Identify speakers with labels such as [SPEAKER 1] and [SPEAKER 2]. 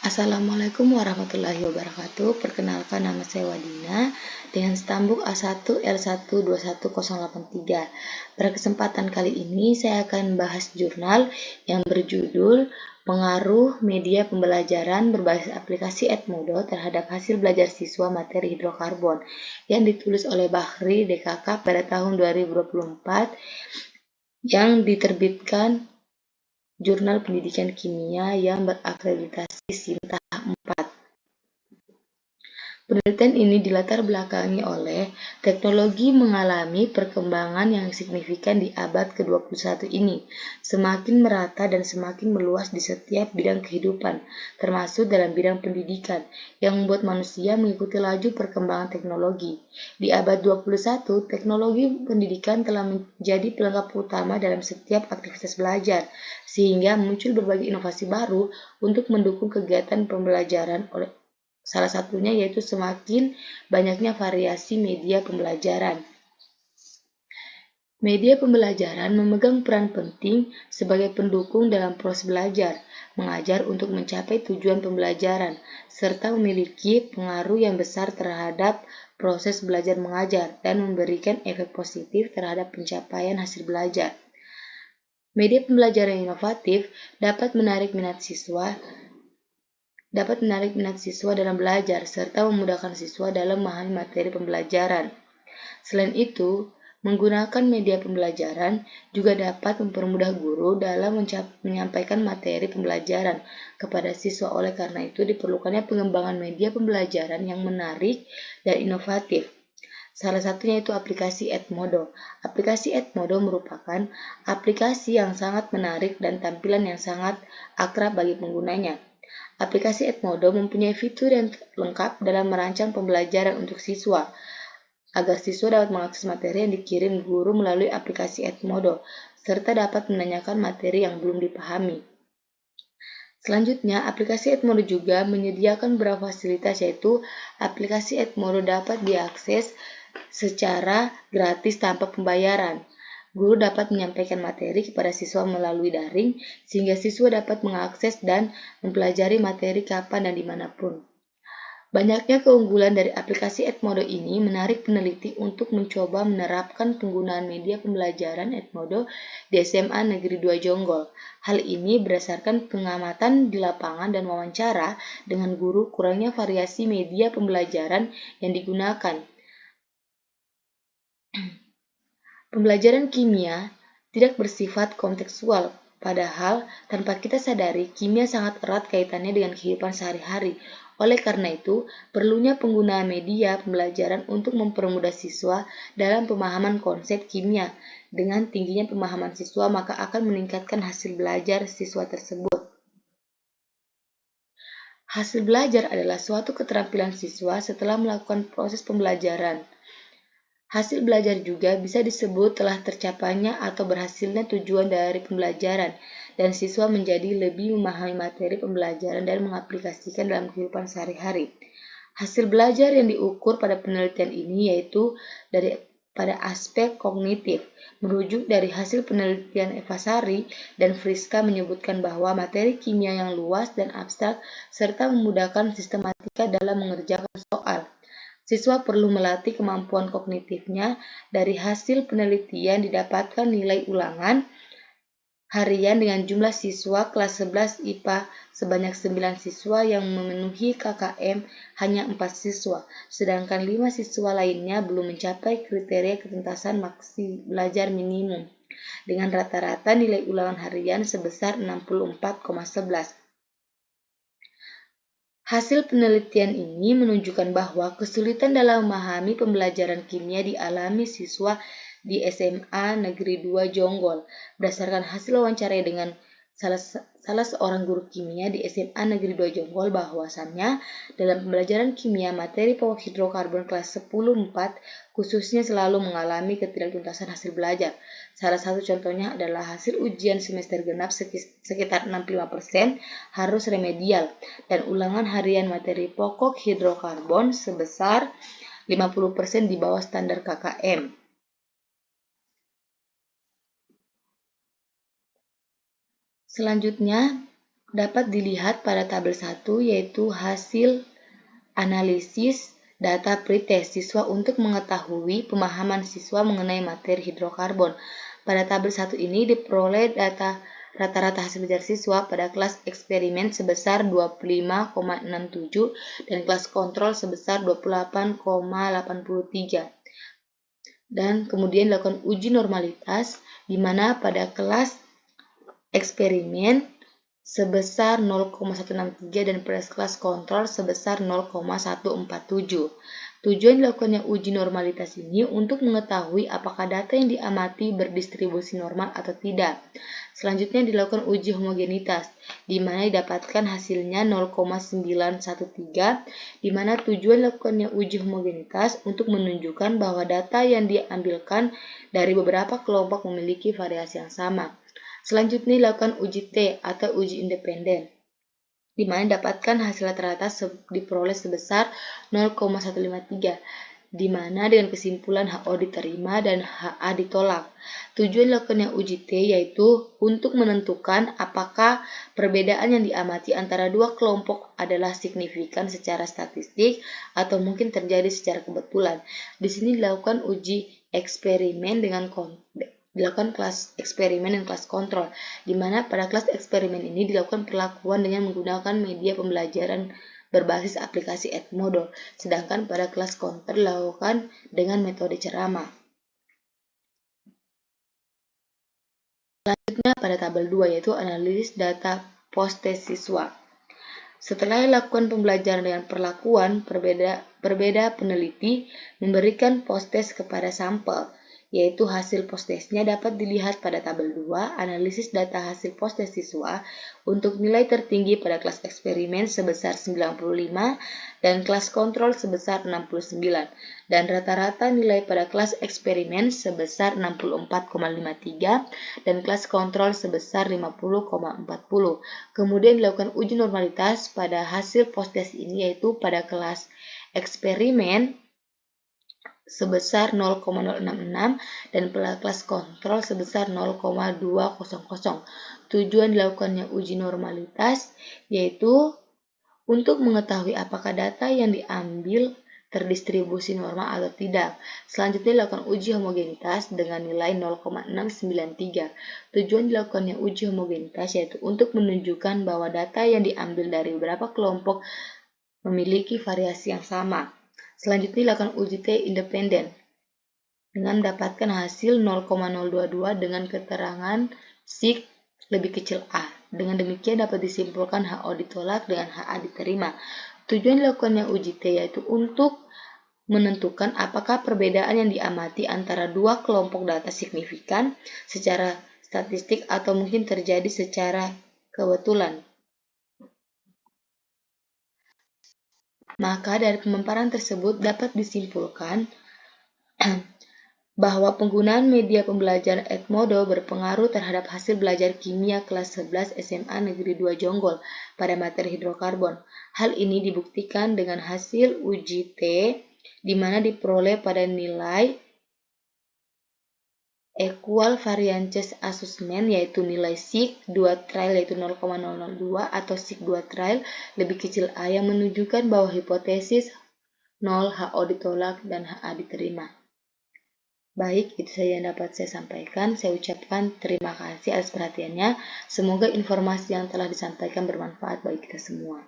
[SPEAKER 1] Assalamualaikum warahmatullahi wabarakatuh. Perkenalkan, nama saya Wadina dengan stambuk A1L1211083. Pada kesempatan kali ini saya akan bahas jurnal yang berjudul Pengaruh Media Pembelajaran Berbasis Aplikasi Edmodo terhadap Hasil Belajar Siswa Materi Hidrokarbon yang ditulis oleh Bahri DKK pada tahun 2024 yang diterbitkan Jurnal Pendidikan Kimia yang berakreditasi SIM tahap 4. Penelitian ini dilatar belakangi oleh teknologi mengalami perkembangan yang signifikan di abad ke-21 ini, semakin merata dan semakin meluas di setiap bidang kehidupan, termasuk dalam bidang pendidikan, yang membuat manusia mengikuti laju perkembangan teknologi. Di abad 21, teknologi pendidikan telah menjadi pelengkap utama dalam setiap aktivitas belajar, sehingga muncul berbagai inovasi baru untuk mendukung kegiatan pembelajaran oleh salah satunya yaitu semakin banyaknya variasi media pembelajaran. Media pembelajaran memegang peran penting sebagai pendukung dalam proses belajar, mengajar untuk mencapai tujuan pembelajaran, serta memiliki pengaruh yang besar terhadap proses belajar mengajar dan memberikan efek positif terhadap pencapaian hasil belajar. Media pembelajaran inovatif dapat menarik minat siswa dalam belajar serta memudahkan siswa dalam memahami materi pembelajaran. Selain itu, menggunakan media pembelajaran juga dapat mempermudah guru dalam menyampaikan materi pembelajaran kepada siswa. Oleh karena itu, diperlukannya pengembangan media pembelajaran yang menarik dan inovatif. Salah satunya itu aplikasi Edmodo. Aplikasi Edmodo merupakan aplikasi yang sangat menarik dan tampilan yang sangat akrab bagi penggunanya. Aplikasi Edmodo mempunyai fitur yang lengkap dalam merancang pembelajaran untuk siswa, agar siswa dapat mengakses materi yang dikirim guru melalui aplikasi Edmodo, serta dapat menanyakan materi yang belum dipahami. Selanjutnya, aplikasi Edmodo juga menyediakan beberapa fasilitas, yaitu aplikasi Edmodo dapat diakses secara gratis tanpa pembayaran. Guru dapat menyampaikan materi kepada siswa melalui daring, sehingga siswa dapat mengakses dan mempelajari materi kapan dan dimanapun. Banyaknya keunggulan dari aplikasi Edmodo ini menarik peneliti untuk mencoba menerapkan penggunaan media pembelajaran Edmodo di SMA Negeri 2 Jonggol. Hal ini berdasarkan pengamatan di lapangan dan wawancara dengan guru kurangnya variasi media pembelajaran yang digunakan. Pembelajaran kimia tidak bersifat kontekstual, padahal tanpa kita sadari, kimia sangat erat kaitannya dengan kehidupan sehari-hari. Oleh karena itu, perlunya penggunaan media pembelajaran untuk mempermudah siswa dalam pemahaman konsep kimia. Dengan tingginya pemahaman siswa, maka akan meningkatkan hasil belajar siswa tersebut. Hasil belajar adalah suatu keterampilan siswa setelah melakukan proses pembelajaran. Hasil belajar juga bisa disebut telah tercapainya atau berhasilnya tujuan dari pembelajaran, dan siswa menjadi lebih memahami materi pembelajaran dan mengaplikasikan dalam kehidupan sehari-hari. Hasil belajar yang diukur pada penelitian ini yaitu pada aspek kognitif. Merujuk dari hasil penelitian Eva Sari dan Friska menyebutkan bahwa materi kimia yang luas dan abstrak serta memudahkan sistematika dalam mengerjakan soal. Siswa perlu melatih kemampuan kognitifnya. Dari hasil penelitian didapatkan nilai ulangan harian dengan jumlah siswa kelas 11 IPA sebanyak 9 siswa yang memenuhi KKM hanya 4 siswa, sedangkan 5 siswa lainnya belum mencapai kriteria ketuntasan maksi belajar minimum, dengan rata-rata nilai ulangan harian sebesar 64,11. Hasil penelitian ini menunjukkan bahwa kesulitan dalam memahami pembelajaran kimia dialami siswa di SMA Negeri 2 Jonggol. Berdasarkan hasil wawancara dengan salah seorang guru kimia di SMA Negeri 2 Jonggol, bahwasannya dalam pembelajaran kimia materi pokok hidrokarbon kelas 10-4 khususnya selalu mengalami ketidaktuntasan hasil belajar. Salah satu contohnya adalah hasil ujian semester genap sekitar 65% harus remedial, dan ulangan harian materi pokok hidrokarbon sebesar 50% di bawah standar KKM. Selanjutnya, dapat dilihat pada tabel 1, yaitu hasil analisis data pretest siswa untuk mengetahui pemahaman siswa mengenai materi hidrokarbon. Pada tabel 1 ini diperoleh data rata-rata hasil belajar siswa pada kelas eksperimen sebesar 25,67 dan kelas kontrol sebesar 28,83. Dan kemudian dilakukan uji normalitas di mana pada kelas eksperimen sebesar 0,163 dan pada kelas kontrol sebesar 0,147. Tujuan dilakukannya uji normalitas ini untuk mengetahui apakah data yang diamati berdistribusi normal atau tidak. Selanjutnya dilakukan uji homogenitas, di mana didapatkan hasilnya 0,913, di mana tujuan dilakukannya uji homogenitas untuk menunjukkan bahwa data yang diambilkan dari beberapa kelompok memiliki variasi yang sama. Selanjutnya dilakukan uji T atau uji independen, di mana didapatkan hasil rata-rata diperoleh sebesar 0,153, di mana dengan kesimpulan HO diterima dan HA ditolak. Tujuan dilakukannya uji T yaitu untuk menentukan apakah perbedaan yang diamati antara dua kelompok adalah signifikan secara statistik atau mungkin terjadi secara kebetulan. Di sini dilakukan uji eksperimen dengan dilakukan kelas eksperimen dan kelas kontrol, di mana pada kelas eksperimen ini dilakukan perlakuan dengan menggunakan media pembelajaran berbasis aplikasi Edmodo, sedangkan pada kelas kontrol dilakukan dengan metode ceramah. Selanjutnya pada tabel 2 yaitu analisis data post-test siswa. Setelah dilakukan pembelajaran dengan perlakuan, berbeda peneliti memberikan post-test kepada sampel, yaitu hasil post-testnya dapat dilihat pada tabel 2, analisis data hasil post-test siswa untuk nilai tertinggi pada kelas eksperimen sebesar 95 dan kelas kontrol sebesar 69, dan rata-rata nilai pada kelas eksperimen sebesar 64,53 dan kelas kontrol sebesar 50,40. Kemudian dilakukan uji normalitas pada hasil post-test ini yaitu pada kelas eksperimen sebesar 0,066 dan pada kelas kontrol sebesar 0,200. Tujuan dilakukannya uji normalitas yaitu untuk mengetahui apakah data yang diambil terdistribusi normal atau tidak. Selanjutnya dilakukan uji homogenitas dengan nilai 0,693. Tujuan dilakukannya uji homogenitas yaitu untuk menunjukkan bahwa data yang diambil dari beberapa kelompok memiliki variasi yang sama. Selanjutnya dilakukan uji T independen dengan mendapatkan hasil 0,022 dengan keterangan sig lebih kecil A. Dengan demikian dapat disimpulkan HO ditolak dengan HA diterima. Tujuan dilakukannya uji T yaitu untuk menentukan apakah perbedaan yang diamati antara dua kelompok data signifikan secara statistik atau mungkin terjadi secara kebetulan. Maka dari pemaparan tersebut dapat disimpulkan bahwa penggunaan media pembelajaran Edmodo berpengaruh terhadap hasil belajar kimia kelas 11 SMA Negeri 2 Jonggol pada materi hidrokarbon. Hal ini dibuktikan dengan hasil uji T di mana diperoleh pada nilai equal variance assessment yaitu nilai sig 2 trial yaitu 0,002 atau sig 2 trial lebih kecil A yang menunjukkan bahwa hipotesis 0 HO ditolak dan HA diterima. Baik, itu saja yang dapat saya sampaikan. Saya ucapkan terima kasih atas perhatiannya. Semoga informasi yang telah disampaikan bermanfaat bagi kita semua.